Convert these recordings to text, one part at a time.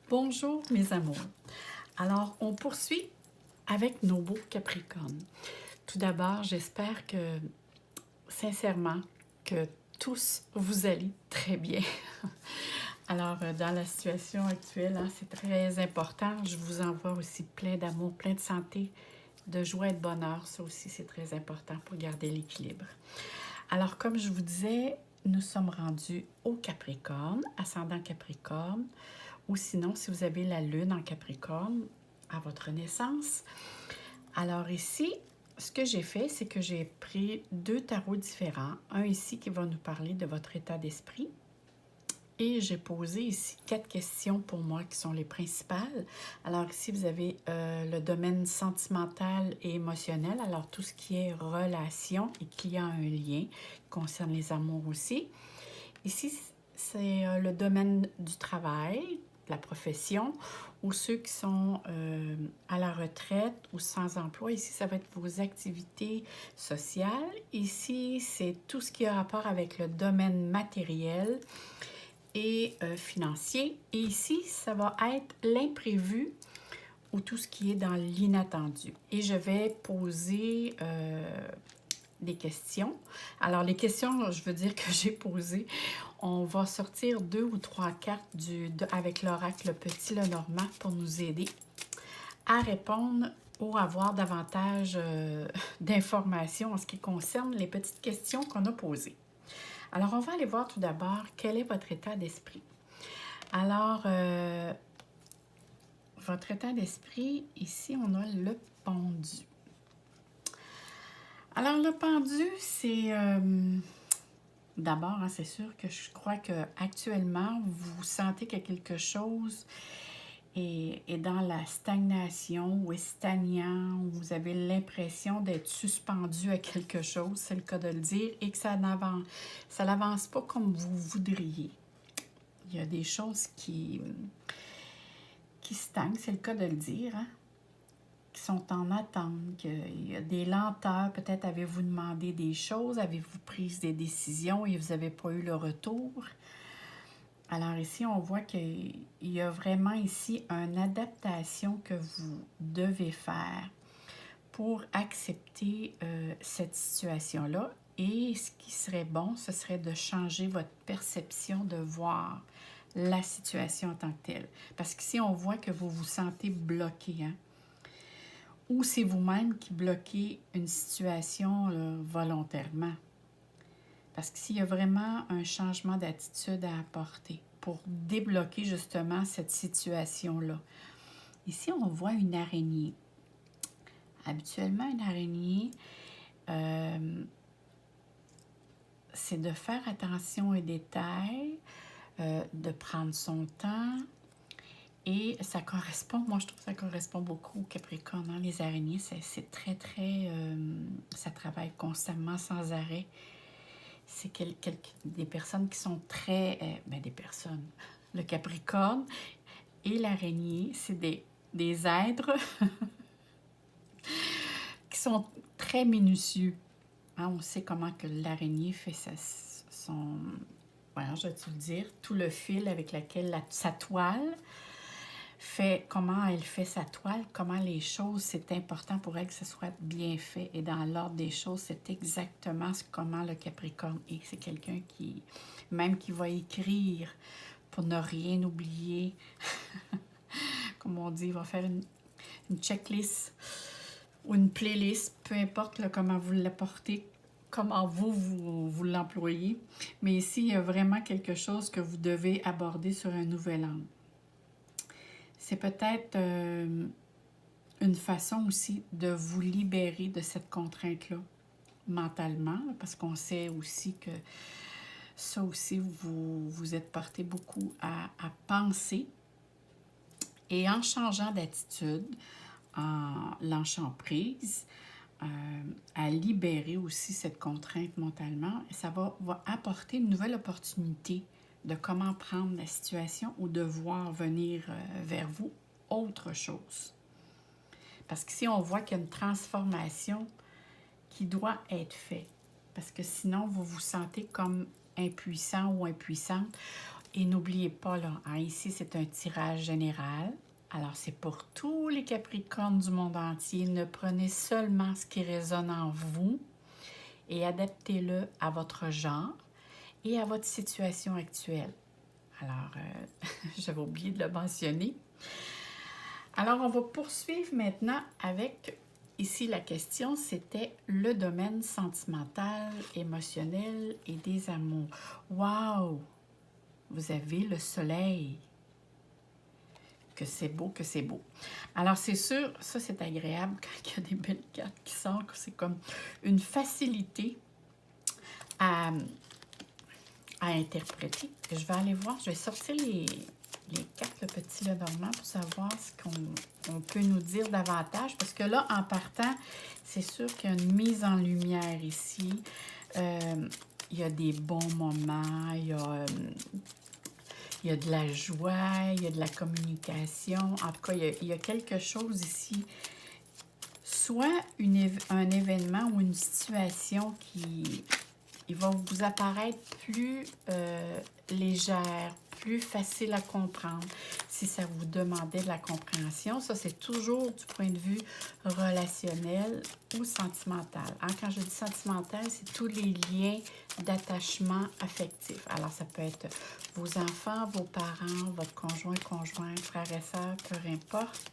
Bonjour mes amours. Alors, on poursuit avec nos beaux Capricornes. Tout d'abord, j'espère que, sincèrement, que tous vous allez très bien. Alors, dans la situation actuelle, hein, c'est très important. Je vous envoie aussi plein d'amour, plein de santé, de joie et de bonheur. Ça aussi, c'est très important pour garder l'équilibre. Alors, comme je vous disais, nous sommes rendus au Capricorne, ascendant Capricorne, ou sinon, si vous avez la Lune en Capricorne à votre naissance. Alors ici, ce que j'ai fait, c'est que j'ai pris deux tarots différents. Un ici qui va nous parler de votre état d'esprit. Et j'ai posé ici 4 questions pour moi qui sont les principales. Alors ici, vous avez le domaine sentimental et émotionnel. Alors tout ce qui est relation et qui a un lien, qui concerne les amours aussi. Ici, c'est le domaine du travail, de la profession, ou ceux qui sont à la retraite ou sans emploi. Ici, ça va être vos activités sociales. Ici, c'est tout ce qui a rapport avec le domaine matériel et financier. Et ici, ça va être l'imprévu ou tout ce qui est dans l'inattendu. Et je vais poser des questions. Alors, les questions, je veux dire que j'ai posées, on va sortir 2 ou 3 cartes avec l'oracle Petit Lenormand pour nous aider à répondre ou avoir davantage d'informations en ce qui concerne les petites questions qu'on a posées. Alors, on va aller voir tout d'abord quel est votre état d'esprit. Alors, votre état d'esprit, ici, on a le pendu. Alors, le pendu, c'est... d'abord, hein, c'est sûr que je crois qu'actuellement, vous sentez que quelque chose est dans la stagnation ou est stagnant, ou vous avez l'impression d'être suspendu à quelque chose, c'est le cas de le dire, et que ça n'avance pas comme vous voudriez. Il y a des choses qui stagnent, c'est le cas de le dire, hein? Qui sont en attente, qu'il y a des lenteurs. Peut-être avez-vous demandé des choses, avez-vous pris des décisions et vous n'avez pas eu le retour. Alors ici, on voit qu'il y a vraiment ici une adaptation que vous devez faire pour accepter cette situation-là. Et ce qui serait bon, ce serait de changer votre perception de voir la situation en tant que telle. Parce qu'ici, on voit que vous vous sentez bloqué, hein? Ou c'est vous-même qui bloquez une situation volontairement. Parce qu'ici, il y a vraiment un changement d'attitude à apporter pour débloquer justement cette situation-là. Ici, on voit une araignée. Habituellement, une araignée, c'est de faire attention aux détails, de prendre son temps. Et ça correspond, moi je trouve que ça correspond beaucoup au Capricorne. Hein? Les araignées, c'est très, très... ça travaille constamment, sans arrêt. C'est des personnes qui sont très... des personnes. Le Capricorne et l'araignée, c'est des êtres qui sont très minutieux. Hein? On sait comment que l'araignée fait son... Voilà, je vais te le dire. Tout le fil avec lequel sa toile... comment elle fait sa toile, comment les choses, c'est important pour elle que ce soit bien fait. Et dans l'ordre des choses, c'est exactement comment le Capricorne est. C'est quelqu'un qui, même qui va écrire pour ne rien oublier. Comme on dit, il va faire une checklist ou une playlist, peu importe là, comment vous l'apportez, comment vous l'employez. Mais ici, il y a vraiment quelque chose que vous devez aborder sur un nouvel angle. C'est peut-être une façon aussi de vous libérer de cette contrainte-là, mentalement, parce qu'on sait aussi que ça aussi, vous êtes porté beaucoup à penser. Et en changeant d'attitude, en lâchant prise, à libérer aussi cette contrainte mentalement, ça va apporter une nouvelle opportunité de comment prendre la situation ou de voir venir vers vous autre chose. Parce qu'ici, on voit qu'il y a une transformation qui doit être faite. Parce que sinon, vous vous sentez comme impuissant ou impuissante. Et n'oubliez pas, là, hein, ici, c'est un tirage général. Alors, c'est pour tous les Capricornes du monde entier. Ne prenez seulement ce qui résonne en vous et adaptez-le à votre genre et à votre situation actuelle. Alors, j'avais oublié de le mentionner. Alors, on va poursuivre maintenant avec, ici, la question, c'était le domaine sentimental, émotionnel et des amours. Wow! Vous avez le soleil. Que c'est beau, que c'est beau. Alors, c'est sûr, ça, c'est agréable quand il y a des belles cartes qui sortent. C'est comme une facilité à interpréter. Je vais aller voir, je vais sortir les cartes, le petit Lenormand, pour savoir ce qu'on peut nous dire davantage. Parce que là, en partant, c'est sûr qu'il y a une mise en lumière ici. Il y a des bons moments, il y a de la joie, il y a de la communication. En tout cas, il y a quelque chose ici. Soit un événement ou une situation qui va vous apparaître plus légère, plus facile à comprendre si ça vous demandait de la compréhension. Ça, c'est toujours du point de vue relationnel ou sentimental. Hein? Quand je dis sentimental, c'est tous les liens d'attachement affectif. Alors, ça peut être vos enfants, vos parents, votre conjoint, conjointe, frères et sœurs, peu importe.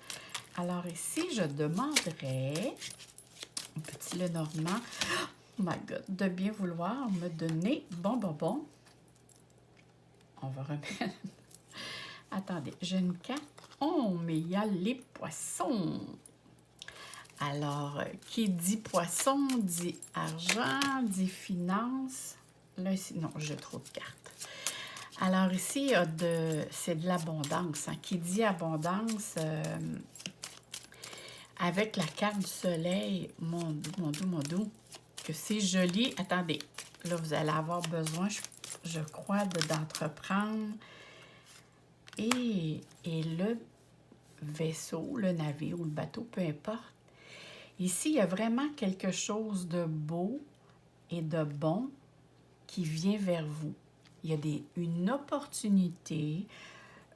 Alors ici, je demanderais un petit Lenormand, oh my God, de bien vouloir me donner, bon, on va remettre, attendez, j'ai une carte, oh, mais il y a les poissons. Alors, qui dit poisson, dit argent, dit finance, là, ici, non, j'ai trop de cartes. Alors ici, c'est de l'abondance, hein. Qui dit abondance, avec la carte du soleil, mon doux, que c'est joli. Attendez, là, vous allez avoir besoin, je crois, d'entreprendre. Et le vaisseau, le navire ou le bateau, peu importe. Ici, il y a vraiment quelque chose de beau et de bon qui vient vers vous. Il y a une opportunité.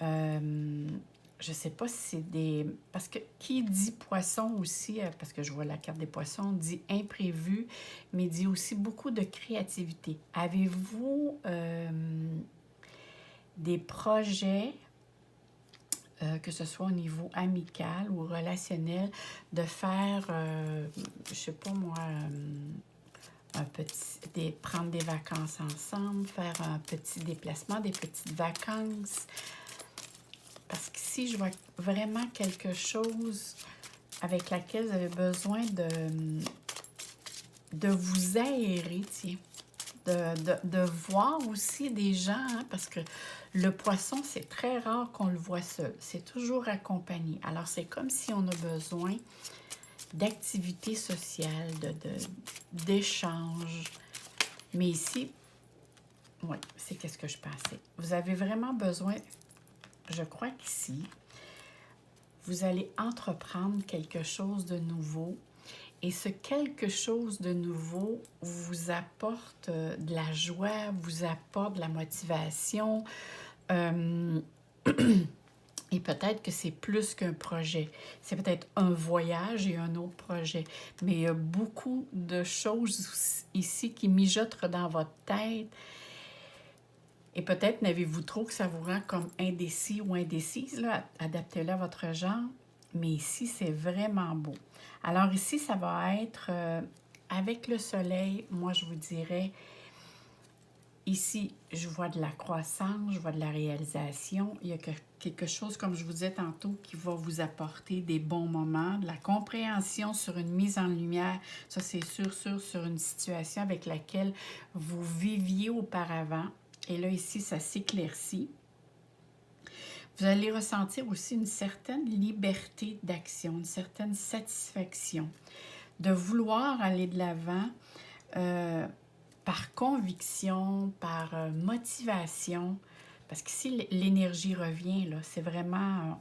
Je ne sais pas si c'est des... Parce que qui dit poisson aussi, parce que je vois la carte des poissons, dit imprévu, mais dit aussi beaucoup de créativité. Avez-vous des projets, que ce soit au niveau amical ou relationnel, de faire, je ne sais pas moi, prendre des vacances ensemble, faire un petit déplacement, des petites vacances? Parce qu'ici, je vois vraiment quelque chose avec laquelle vous avez besoin de vous aérer, tiens. De voir aussi des gens, hein, parce que le poisson, c'est très rare qu'on le voit seul. C'est toujours accompagné. Alors, c'est comme si on a besoin d'activités sociales, d'échanges. Mais ici, oui, c'est qu'est-ce que je pensais. Vous avez vraiment besoin... Je crois qu'ici, vous allez entreprendre quelque chose de nouveau et ce quelque chose de nouveau vous apporte de la joie, vous apporte de la motivation et peut-être que c'est plus qu'un projet. C'est peut-être un voyage et un autre projet. Mais il y a beaucoup de choses ici qui mijotent dans votre tête. Et peut-être n'avez-vous trop que ça vous rend comme indécis ou indécise, là, adaptez-le à votre genre. Mais ici, c'est vraiment beau. Alors ici, ça va être avec le soleil, moi je vous dirais, ici, je vois de la croissance, je vois de la réalisation. Il y a quelque chose, comme je vous disais tantôt, qui va vous apporter des bons moments, de la compréhension sur une mise en lumière. Ça, c'est sûr, sur une situation avec laquelle vous viviez auparavant. Et là, ici, ça s'éclaircit. Vous allez ressentir aussi une certaine liberté d'action, une certaine satisfaction, de vouloir aller de l'avant par conviction, par motivation, parce qu'ici, l'énergie revient, là, c'est vraiment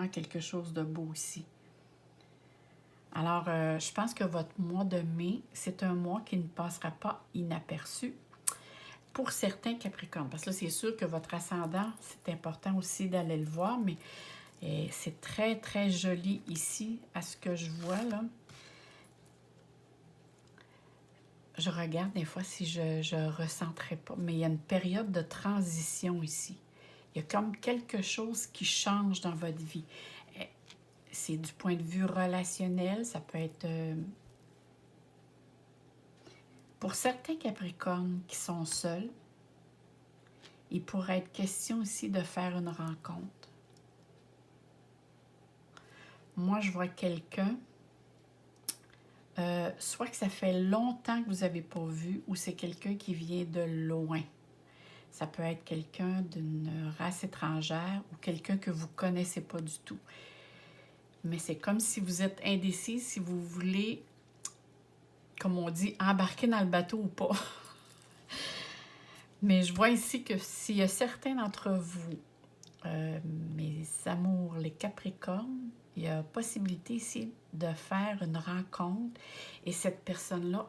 quelque chose de beau aussi. Alors, je pense que votre mois de mai, c'est un mois qui ne passera pas inaperçu. pour certains Capricornes. Parce que là, c'est sûr que votre ascendant, c'est important aussi d'aller le voir, mais c'est très, très joli ici, à ce que je vois, là. Je regarde des fois si je ne ressentais pas, mais il y a une période de transition ici. Il y a comme quelque chose qui change dans votre vie. C'est du point de vue relationnel, ça peut être... pour certains Capricornes qui sont seuls, il pourrait être question aussi de faire une rencontre. Moi, je vois quelqu'un, soit que ça fait longtemps que vous n'avez pas vu, ou c'est quelqu'un qui vient de loin. Ça peut être quelqu'un d'une race étrangère ou quelqu'un que vous ne connaissez pas du tout. Mais c'est comme si vous êtes indécis, si vous voulez, comme on dit, embarquer dans le bateau ou pas. Mais je vois ici que s'il y a certains d'entre vous, mes amours, les Capricornes, il y a possibilité ici de faire une rencontre et cette personne-là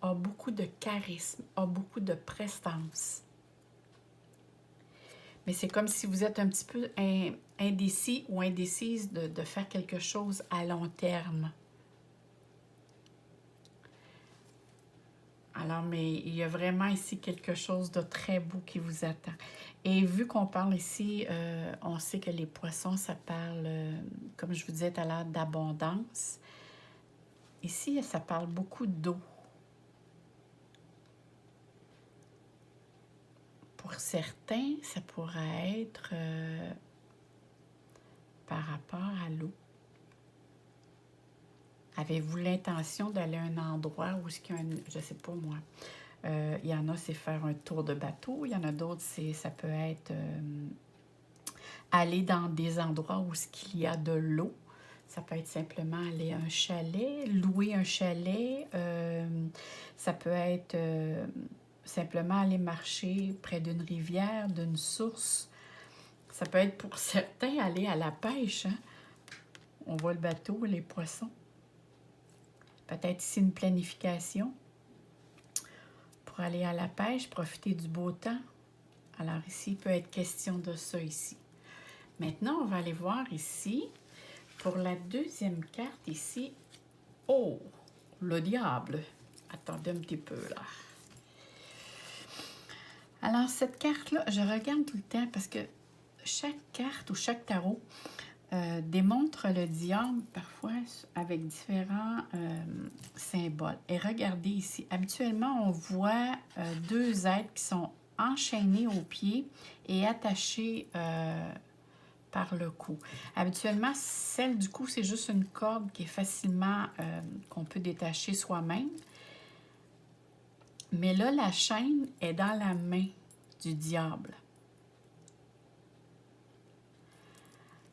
a beaucoup de charisme, a beaucoup de prestance. Mais c'est comme si vous êtes un petit peu indécis ou indécise de faire quelque chose à long terme. Alors, mais il y a vraiment ici quelque chose de très beau qui vous attend. Et vu qu'on parle ici, on sait que les poissons, ça parle, comme je vous disais tout à l'heure, d'abondance. Ici, ça parle beaucoup d'eau. Pour certains, ça pourrait être par rapport à l'eau. Avez-vous l'intention d'aller à un endroit où il y a je ne sais pas moi, il y en a, c'est faire un tour de bateau. Il y en a d'autres, ça peut être aller dans des endroits où il y a de l'eau. Ça peut être simplement aller à un chalet, louer un chalet. Ça peut être simplement aller marcher près d'une rivière, d'une source. Ça peut être pour certains aller à la pêche. Hein? On voit le bateau, les poissons. Peut-être ici une planification pour aller à la pêche, profiter du beau temps. Alors ici, il peut être question de ça ici. Maintenant, on va aller voir ici, pour la deuxième carte ici. Oh, le diable. Attendez un petit peu là. Alors, cette carte-là, je regarde tout le temps parce que chaque carte ou chaque tarot démontre le diable parfois avec différents symboles. Et regardez ici, habituellement, on voit deux êtres qui sont enchaînés aux pieds et attachés par le cou. Habituellement, celle du cou, c'est juste une corde qui est facilement, qu'on peut détacher soi-même. Mais là, la chaîne est dans la main du diable.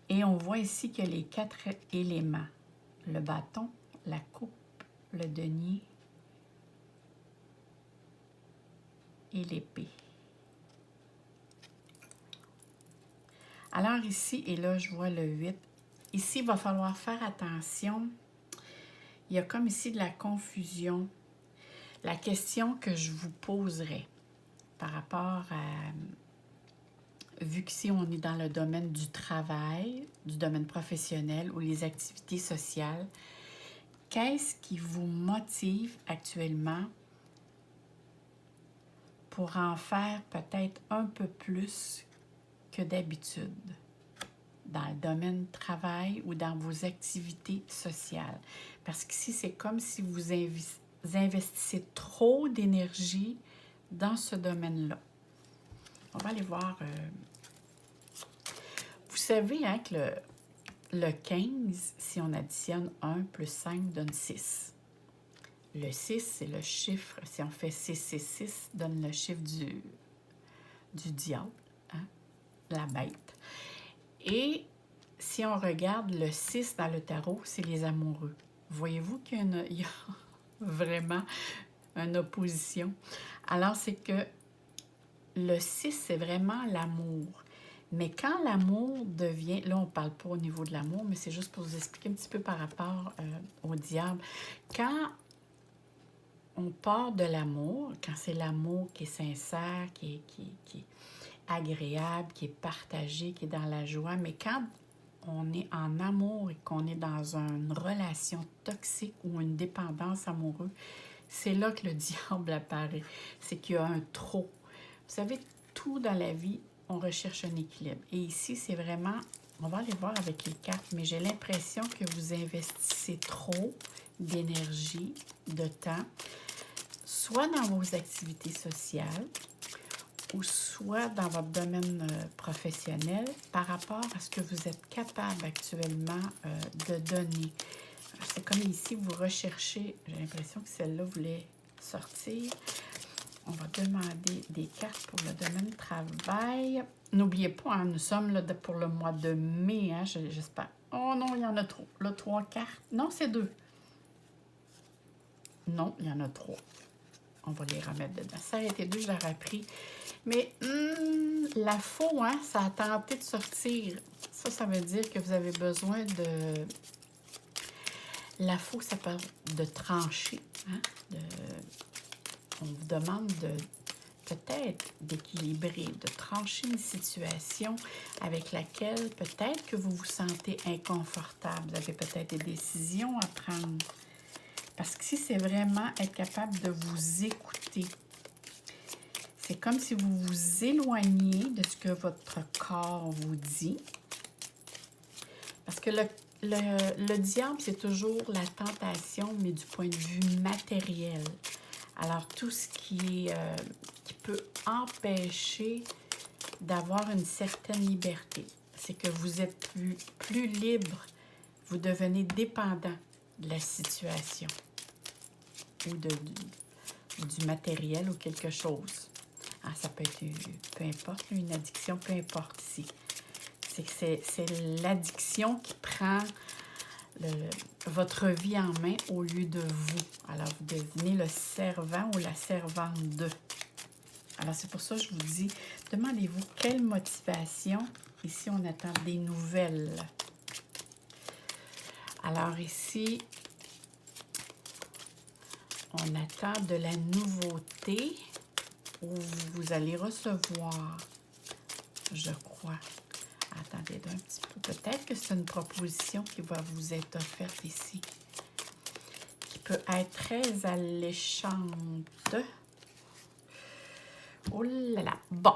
Et on voit ici qu'il y a les 4 éléments. Le bâton, la coupe, le denier et l'épée. Alors ici, et là, je vois le 8. Ici, il va falloir faire attention. Il y a comme ici de la confusion. La question que je vous poserai par rapport à... Vu qu'ici, on est dans le domaine du travail, du domaine professionnel ou les activités sociales, qu'est-ce qui vous motive actuellement pour en faire peut-être un peu plus que d'habitude dans le domaine travail ou dans vos activités sociales? Parce qu'ici, c'est comme si vous investissez trop d'énergie dans ce domaine-là. On va aller voir. Vous savez hein, que le 15, si on additionne 1 plus 5, donne 6. Le 6, c'est le chiffre. Si on fait 6, 6, 6, donne le chiffre du diable, hein, la bête. Et si on regarde le 6 dans le tarot, c'est les amoureux. Voyez-vous qu'il y a vraiment une opposition. Alors, c'est que le 6, c'est vraiment l'amour. Mais quand l'amour devient... Là, on ne parle pas au niveau de l'amour, mais c'est juste pour vous expliquer un petit peu par rapport au diable. Quand on part de l'amour, quand c'est l'amour qui est sincère, qui est agréable, qui est partagé, qui est dans la joie, mais quand on est en amour et qu'on est dans une relation toxique ou une dépendance amoureuse, c'est là que le diable apparaît. C'est qu'il y a un trop. Vous savez, tout dans la vie, on recherche un équilibre. Et ici, c'est vraiment, on va aller voir avec les cartes, mais j'ai l'impression que vous investissez trop d'énergie, de temps, soit dans vos activités sociales, ou soit dans votre domaine professionnel par rapport à ce que vous êtes capable actuellement de donner. C'est comme ici, vous recherchez, j'ai l'impression que celle-là voulait sortir. On va demander des cartes pour le domaine travail. N'oubliez pas, hein, nous sommes là pour le mois de mai, hein, j'espère. Oh non, il y en a trop. Là, 3 cartes. Non, c'est 2. Non, il y en a 3. On va les remettre dedans. Ça aurait été 2, je l'aurais pris. Mais la faux, hein, ça a tenté de sortir. Ça veut dire que vous avez besoin de... La faux, ça parle de trancher. Hein? On vous demande de peut-être d'équilibrer, de trancher une situation avec laquelle peut-être que vous vous sentez inconfortable. Vous avez peut-être des décisions à prendre. Parce que si c'est vraiment être capable de vous écouter, c'est comme si vous vous éloigniez de ce que votre corps vous dit. Parce que le diable, c'est toujours la tentation, mais du point de vue matériel. Alors, tout ce qui peut empêcher d'avoir une certaine liberté, c'est que vous êtes plus libre, vous devenez dépendant de la situation ou du matériel ou quelque chose. Ah, ça peut être, peu importe, une addiction, peu importe ici. C'est l'addiction qui prend votre vie en main au lieu de vous. Alors, vous devenez le servant ou la servante de. Alors, c'est pour ça que je vous dis, demandez-vous quelle motivation. Ici, on attend des nouvelles. Alors, ici, on attend de la nouveauté où vous allez recevoir, je crois. Attendez un petit peu. Peut-être que c'est une proposition qui va vous être offerte ici, qui peut être très alléchante. Oh là là! Bon,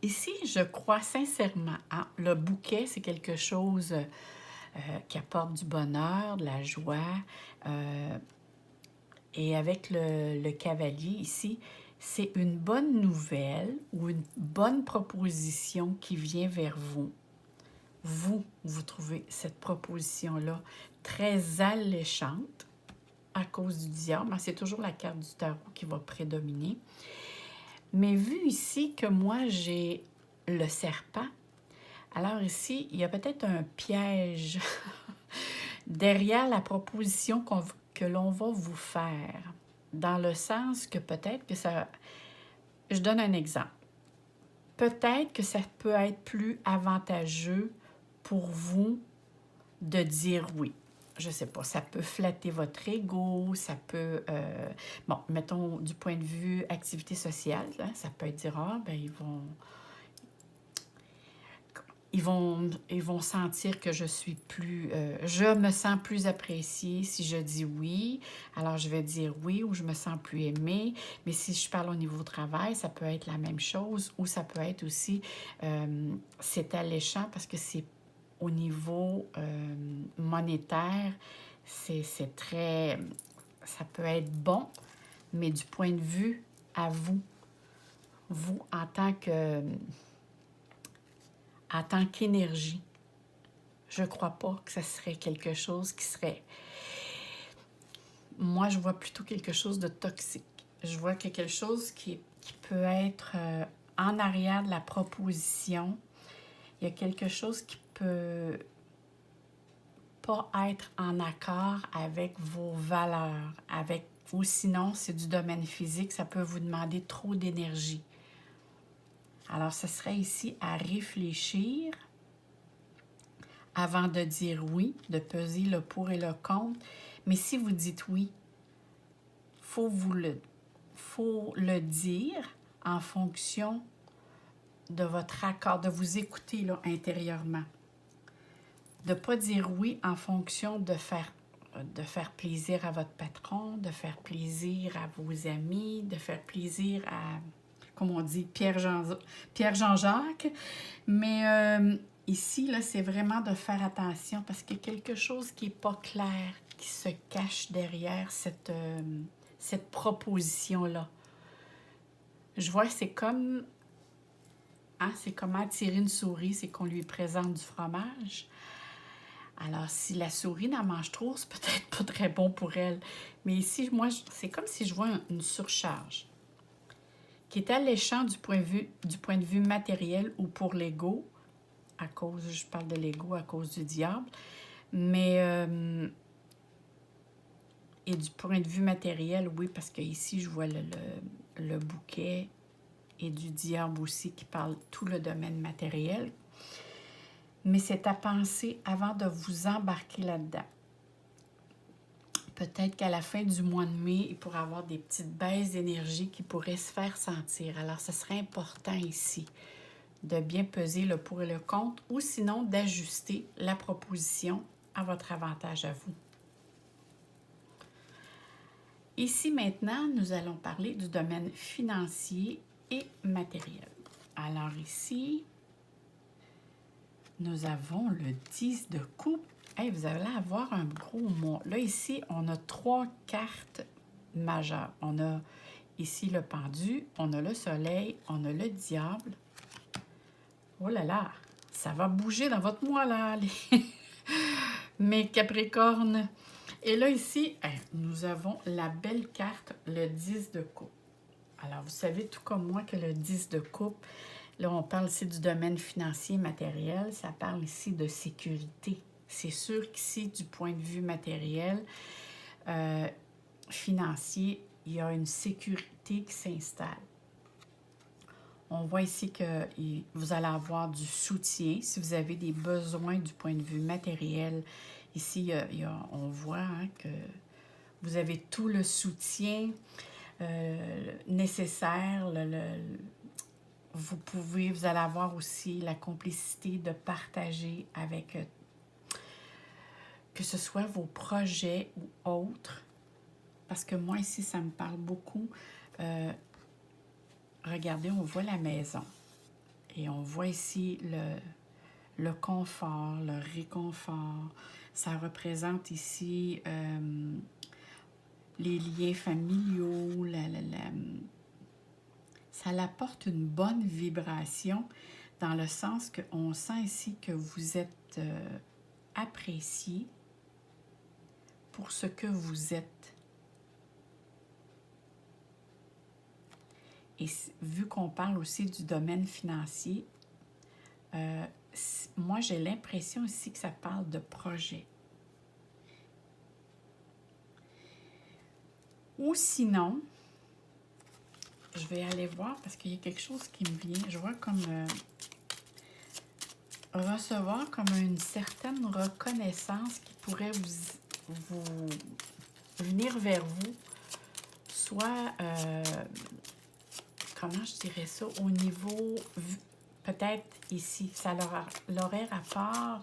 ici, je crois sincèrement, hein, le bouquet, c'est quelque chose qui apporte du bonheur, de la joie. Et avec le cavalier ici, c'est une bonne nouvelle ou une bonne proposition qui vient vers vous. Vous trouvez cette proposition-là très alléchante à cause du diable. C'est toujours la carte du tarot qui va prédominer. Mais vu ici que moi, j'ai le serpent, alors ici, il y a peut-être un piège derrière la proposition que l'on va vous faire. Dans le sens que peut-être que ça... Je donne un exemple. Peut-être que ça peut être plus avantageux pour vous de dire oui. Je sais pas, ça peut flatter votre ego, ça peut... bon, mettons, du point de vue activité sociale, hein, ça peut être dire, ah, ben ils vont sentir que je suis plus... je me sens plus appréciée si je dis oui, alors je vais dire oui ou je me sens plus aimée. Mais si je parle au niveau travail, ça peut être la même chose ou ça peut être aussi... c'est alléchant parce que c'est au niveau monétaire, c'est très... Ça peut être bon, mais du point de vue à vous en tant qu'énergie, je ne crois pas que ça serait quelque chose qui serait... Moi, je vois plutôt quelque chose de toxique. Je vois que quelque chose qui peut être en arrière de la proposition. Il y a quelque chose qui peut pas être en accord avec vos valeurs, ou sinon, c'est du domaine physique, ça peut vous demander trop d'énergie. Alors, ce serait ici à réfléchir avant de dire oui, de peser le pour et le contre. Mais si vous dites oui, faut le dire en fonction de votre accord, de vous écouter là, intérieurement. De ne pas dire oui en fonction de faire plaisir à votre patron, de faire plaisir à vos amis, de faire plaisir à, comme on dit, Pierre-Jean-Jacques. Mais ici, là, c'est vraiment de faire attention parce qu'il y a quelque chose qui n'est pas clair, qui se cache derrière cette proposition-là. Je vois que c'est comme attirer une souris, c'est qu'on lui présente du fromage. Alors, si la souris n'en mange trop, c'est peut-être pas très bon pour elle. Mais ici, moi, c'est comme si je vois une surcharge qui est alléchant du point de vue matériel ou pour l'ego, je parle de l'ego à cause du diable, mais et du point de vue matériel, oui, parce que ici, je vois le bouquet et du diable aussi qui parle tout le domaine matériel. Mais c'est à penser avant de vous embarquer là-dedans. Peut-être qu'à la fin du mois de mai, il pourrait y avoir des petites baisses d'énergie qui pourraient se faire sentir. Alors, ce serait important ici de bien peser le pour et le contre ou sinon d'ajuster la proposition à votre avantage à vous. Ici, maintenant, nous allons parler du domaine financier et matériel. Alors ici, nous avons le 10 de coupe. Hey, vous allez avoir un gros mois. Là, ici, on a 3 cartes majeures. On a ici le pendu, on a le soleil, on a le diable. Oh là là, ça va bouger dans votre mois, là, mes Capricornes. Et là, ici, nous avons la belle carte, le 10 de coupe. Alors, vous savez, tout comme moi, que le 10 de coupe, là, on parle ici du domaine financier matériel. Ça parle ici de sécurité. C'est sûr qu'ici, du point de vue matériel, financier, il y a une sécurité qui s'installe. On voit ici que vous allez avoir du soutien. Si vous avez des besoins du point de vue matériel, ici, on voit que vous avez tout le soutien nécessaire. Vous allez avoir aussi la complicité de partager avec, que ce soit vos projets ou autres. Parce que moi, ici, ça me parle beaucoup. Regardez, on voit la maison. Et on voit ici le confort, le réconfort. Ça représente ici les liens familiaux. Ça apporte une bonne vibration dans le sens qu'on sent ici que vous êtes apprécié pour ce que vous êtes. Et vu qu'on parle aussi du domaine financier, moi, j'ai l'impression ici que ça parle de projet. Ou sinon, je vais aller voir parce qu'il y a quelque chose qui me vient. Je vois comme recevoir comme une certaine reconnaissance qui pourrait vous venir vers vous, soit, comment je dirais ça, au niveau, peut-être ici, ça l'aurait rapport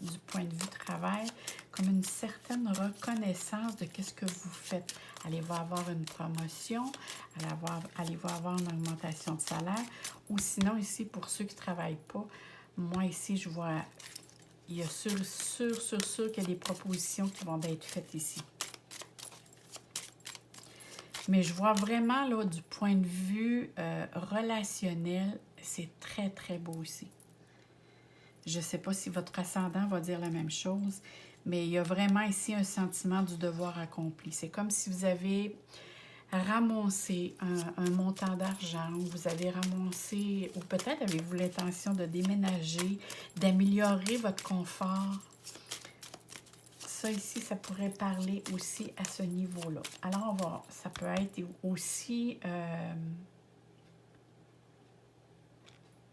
du point de vue travail, comme une certaine reconnaissance de qu'est-ce que vous faites. Allez-vous avoir une promotion, allez-vous avoir une augmentation de salaire, ou sinon ici, pour ceux qui ne travaillent pas, moi ici, je vois, il y a sûr qu'il y a des propositions qui vont être faites ici. Mais je vois vraiment, là, du point de vue relationnel, c'est très, très beau aussi. Je ne sais pas si votre ascendant va dire la même chose, mais il y a vraiment ici un sentiment du devoir accompli. C'est comme si vous avez ramassé un montant d'argent, vous avez ramassé, ou peut-être avez-vous l'intention de déménager, d'améliorer votre confort. Ça ici, ça pourrait parler aussi à ce niveau-là. Alors, ça peut être aussi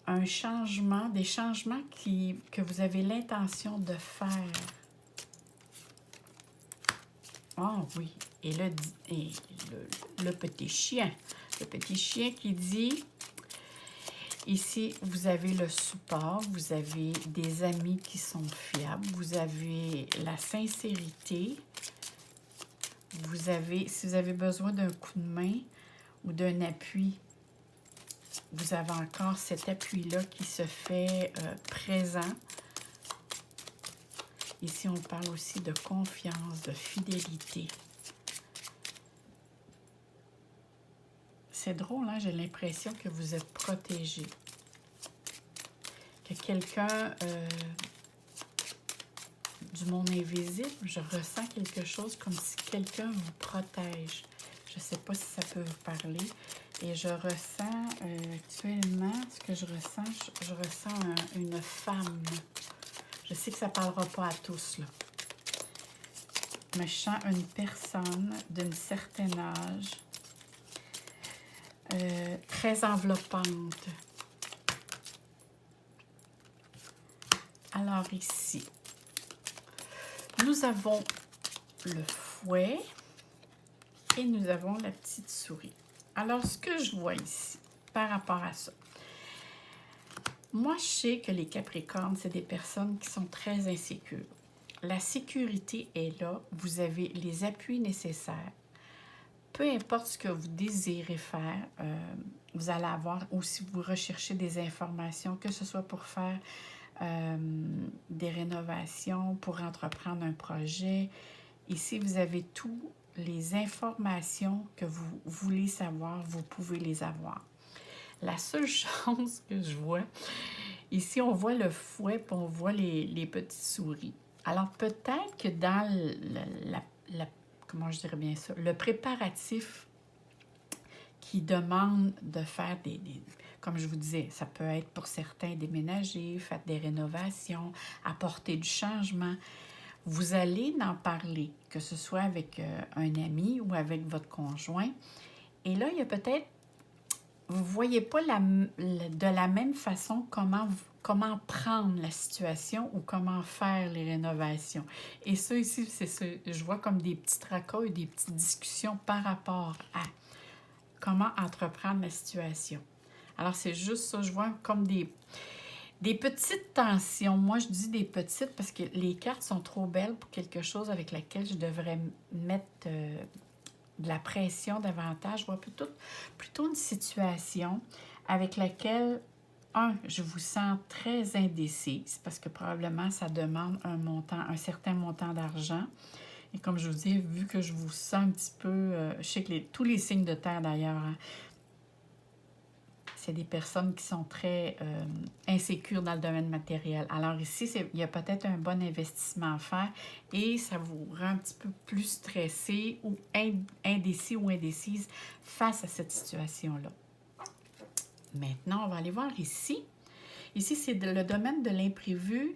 un changement, des changements que vous avez l'intention de faire. Ah oui, et le petit chien. Le petit chien qui dit, ici, vous avez le support, vous avez des amis qui sont fiables, vous avez la sincérité, vous avez, si vous avez besoin d'un coup de main ou d'un appui, vous avez encore cet appui-là qui se fait présent. Ici, on parle aussi de confiance, de fidélité. C'est drôle, hein? J'ai l'impression que vous êtes protégé. Que quelqu'un du monde invisible, je ressens quelque chose comme si quelqu'un vous protège. Je ne sais pas si ça peut vous parler. Et je ressens actuellement, ce que je ressens, je ressens une femme. Je sais que ça ne parlera pas à tous, là. Mais je sens une personne d'un certain âge, très enveloppante. Alors ici, nous avons le fouet et nous avons la petite souris. Alors, ce que je vois ici, par rapport à ça, moi, je sais que les Capricornes, c'est des personnes qui sont très insécures. La sécurité est là, vous avez les appuis nécessaires. Peu importe ce que vous désirez faire, vous allez avoir, ou si vous recherchez des informations, que ce soit pour faire des rénovations, pour entreprendre un projet. Ici, vous avez toutes les informations que vous voulez savoir, vous pouvez les avoir. La seule chose que je vois, ici, on voit le fouet et on voit les petites souris. Alors, peut-être que dans comment je dirais bien ça, le préparatif qui demande de faire comme je vous disais, ça peut être pour certains déménager, faire des rénovations, apporter du changement. Vous allez en parler, que ce soit avec un ami ou avec votre conjoint. Et là, il y a peut-être, vous ne voyez pas de la même façon comment prendre la situation ou comment faire les rénovations. Et ça ici, c'est ça, je vois comme des petits tracas et des petites discussions par rapport à comment entreprendre la situation. Alors, c'est juste ça, je vois comme des petites tensions. Moi, je dis des petites parce que les cartes sont trop belles pour quelque chose avec laquelle je devrais mettre de la pression davantage. Je vois plutôt une situation avec laquelle, je vous sens très indécise parce que probablement ça demande un certain montant d'argent. Et comme je vous dis, vu que je vous sens un petit peu, je sais que tous les signes de terre d'ailleurs, hein, c'est des personnes qui sont très insécures dans le domaine matériel. Alors ici, il y a peut-être un bon investissement à faire et ça vous rend un petit peu plus stressé ou indécis ou indécise face à cette situation-là. Maintenant, on va aller voir ici. Ici, c'est le domaine de l'imprévu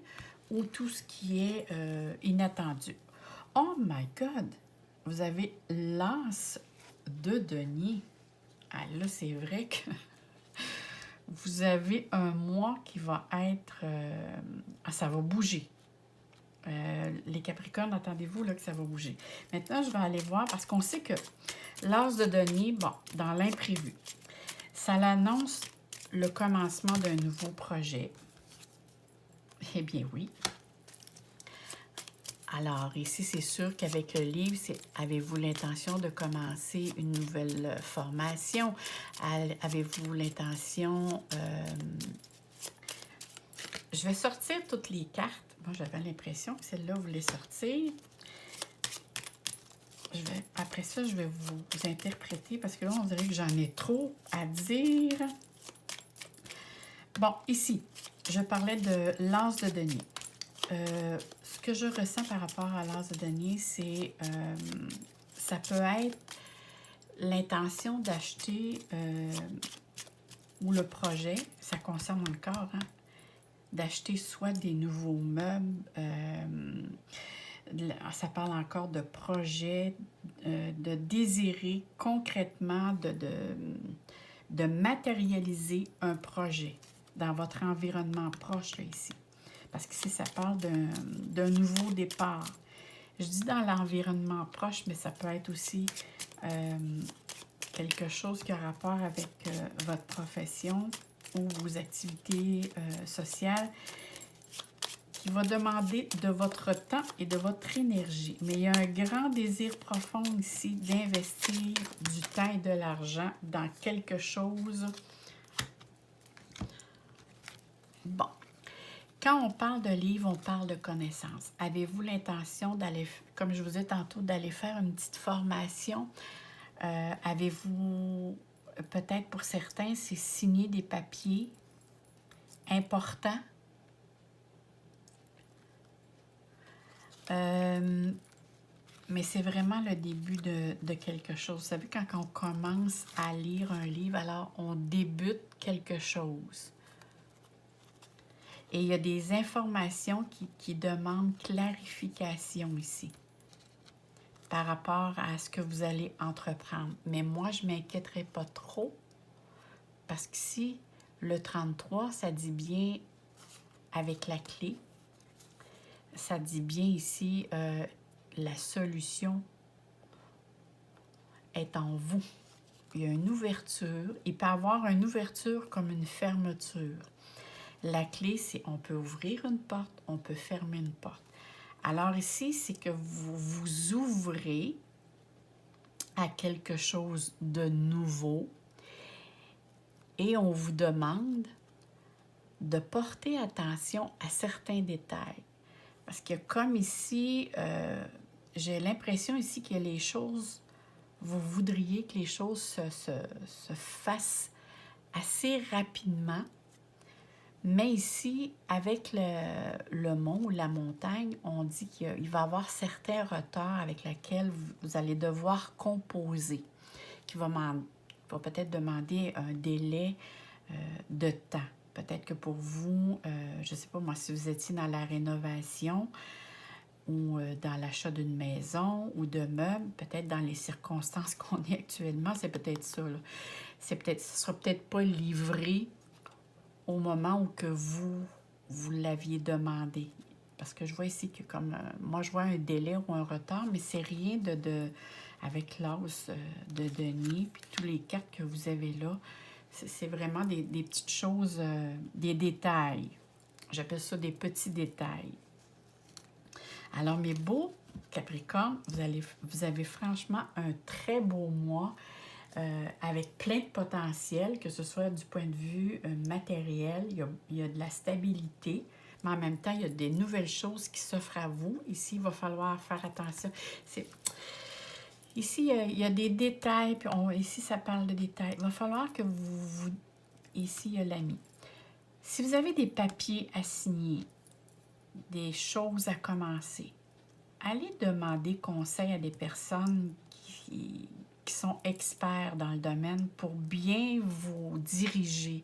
ou tout ce qui est inattendu. Oh my God! Vous avez l'as de denier. Ah là, c'est vrai que vous avez un mois qui va être... ça va bouger. Les Capricornes, attendez-vous là que ça va bouger. Maintenant, je vais aller voir parce qu'on sait que l'as de denier, bon, dans l'imprévu, ça l'annonce le commencement d'un nouveau projet. Eh bien oui. Alors, ici, c'est sûr qu'avec le livre, avez-vous l'intention de commencer une nouvelle formation? Avez-vous l'intention... je vais sortir toutes les cartes. Moi, j'avais l'impression que celle-là voulait sortir. Après ça, je vais vous interpréter parce que là, on dirait que j'en ai trop à dire. Bon, ici, je parlais de l'as de denier. Ce que je ressens par rapport à l'as de denier, c'est ça peut être l'intention d'acheter ou le projet, ça concerne encore, hein, d'acheter soit des nouveaux meubles, ça parle encore de projet, de désirer concrètement, de matérialiser un projet dans votre environnement proche, là, ici. Parce que si ça parle d'un nouveau départ, Je dis dans l'environnement proche, mais ça peut être aussi quelque chose qui a rapport avec votre profession ou vos activités sociales, qui va demander de votre temps et de votre énergie. Mais il y a un grand désir profond ici d'investir du temps et de l'argent dans quelque chose. Bon. Quand on parle de livre, on parle de connaissances. Avez-vous l'intention d'aller, comme je vous ai tantôt, d'aller faire une petite formation? Avez-vous, peut-être pour certains, c'est signer des papiers importants? Mais c'est vraiment le début de quelque chose. Vous savez, quand on commence à lire un livre, alors on débute quelque chose. Et il y a des informations qui demandent clarification ici par rapport à ce que vous allez entreprendre. Mais moi, je ne m'inquiéterai pas trop parce qu'ici, le 33, ça dit bien avec la clé. Ça dit bien ici, la solution est en vous. Il y a une ouverture. Il peut y avoir une ouverture comme une fermeture. La clé, c'est on peut ouvrir une porte, on peut fermer une porte. Alors ici, c'est que vous vous ouvrez à quelque chose de nouveau et on vous demande de porter attention à certains détails. Parce que comme ici, j'ai l'impression ici que les choses, vous voudriez que les choses se fassent assez rapidement. Mais ici, avec le mont ou la montagne, on dit qu'il va y avoir certains retards avec lesquels vous allez devoir composer, qui va peut-être demander un délai de temps. Peut-être que pour vous, je ne sais pas moi, si vous étiez dans la rénovation ou dans l'achat d'une maison ou de meubles, peut-être dans les circonstances qu'on est actuellement, c'est peut-être ça. Ce ne sera peut-être pas livré au moment où que vous l'aviez demandé. Parce que je vois ici que comme, moi je vois un délai ou un retard, mais c'est rien avec l'as de denier, puis tous les cartes que vous avez là, c'est vraiment des petites choses, des détails. J'appelle ça des petits détails. Alors mes beaux Capricornes, vous avez franchement un très beau mois. Avec plein de potentiel, que ce soit du point de vue matériel, il y a de la stabilité, mais en même temps, il y a des nouvelles choses qui s'offrent à vous. Ici, il va falloir faire attention. Ici, il y a des détails, puis ici, ça parle de détails. Il va falloir que ici, il y a l'ami. Si vous avez des papiers à signer, des choses à commencer, allez demander conseil à des personnes qui sont experts dans le domaine pour bien vous diriger,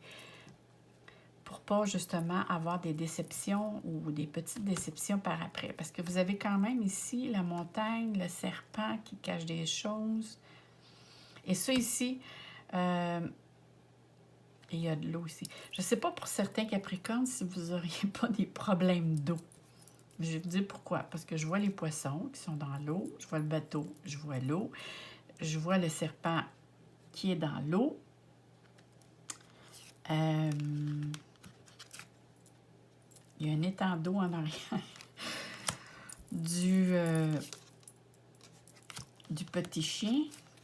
pour pas justement avoir des déceptions ou des petites déceptions par après. Parce que vous avez quand même ici la montagne, le serpent qui cache des choses. Et ça ici, il y a de l'eau ici. Je ne sais pas pour certains Capricornes si vous n'auriez pas des problèmes d'eau. Je vais vous dire pourquoi. Parce que je vois les poissons qui sont dans l'eau, je vois le bateau, je vois l'eau. Je vois le serpent qui est dans l'eau. Il y a un étang d'eau en arrière du petit chien.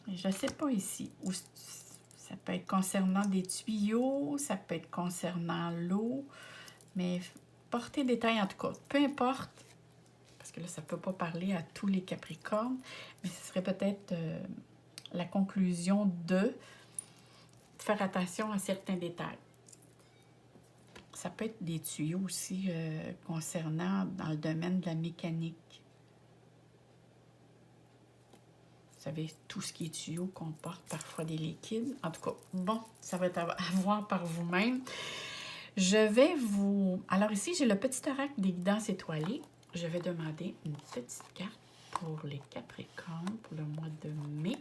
Je ne sais pas ici. Ça peut être concernant des tuyaux, ça peut être concernant l'eau, mais portez détail en tout cas. Peu importe, parce que là, ça ne peut pas parler à tous les Capricornes, mais ce serait peut-être la conclusion de faire attention à certains détails. Ça peut être des tuyaux aussi concernant dans le domaine de la mécanique. Vous savez, tout ce qui est tuyau comporte parfois des liquides. En tout cas, bon, ça va être à voir par vous-même. Je vais vous... Alors ici, j'ai le petit oracle des guidances étoilées. Je vais demander une petite carte pour les Capricornes pour le mois de mai.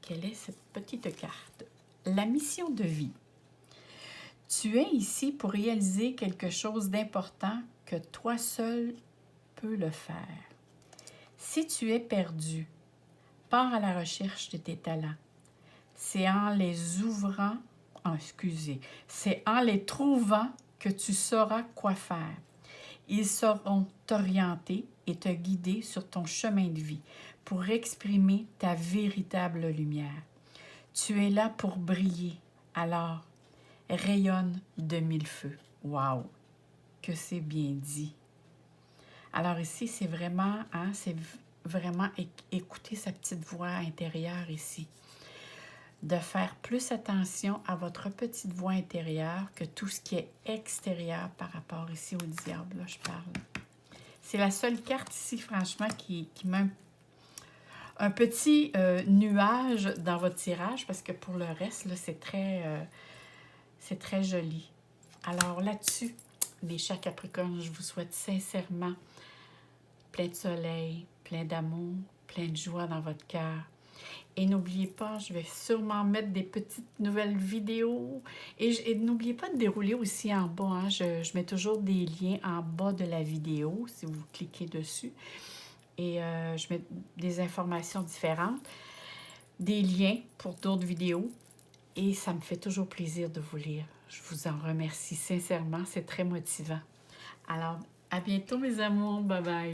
Quelle est cette petite carte? La mission de vie. Tu es ici pour réaliser quelque chose d'important que toi seul peux le faire. Si tu es perdu, pars à la recherche de tes talents. C'est en les ouvrant, c'est en les trouvant que tu sauras quoi faire. Ils sauront t'orienter et te guider sur ton chemin de vie pour exprimer ta véritable lumière. Tu es là pour briller, alors rayonne de mille feux. Wow! Que c'est bien dit. Alors ici, c'est vraiment, écouter sa petite voix intérieure ici. De faire plus attention à votre petite voix intérieure que tout ce qui est extérieur par rapport ici au diable, là, je parle. C'est la seule carte ici, franchement, qui met un petit nuage dans votre tirage, parce que pour le reste, là, c'est très joli. Alors là-dessus, mes chers Capricornes, je vous souhaite sincèrement plein de soleil, plein d'amour, plein de joie dans votre cœur. Et n'oubliez pas, je vais sûrement mettre des petites nouvelles vidéos. Et n'oubliez pas de dérouler aussi en bas. Hein. Je mets toujours des liens en bas de la vidéo, si vous cliquez dessus. Et je mets des informations différentes, des liens pour d'autres vidéos. Et ça me fait toujours plaisir de vous lire. Je vous en remercie sincèrement. C'est très motivant. Alors, à bientôt mes amours. Bye bye.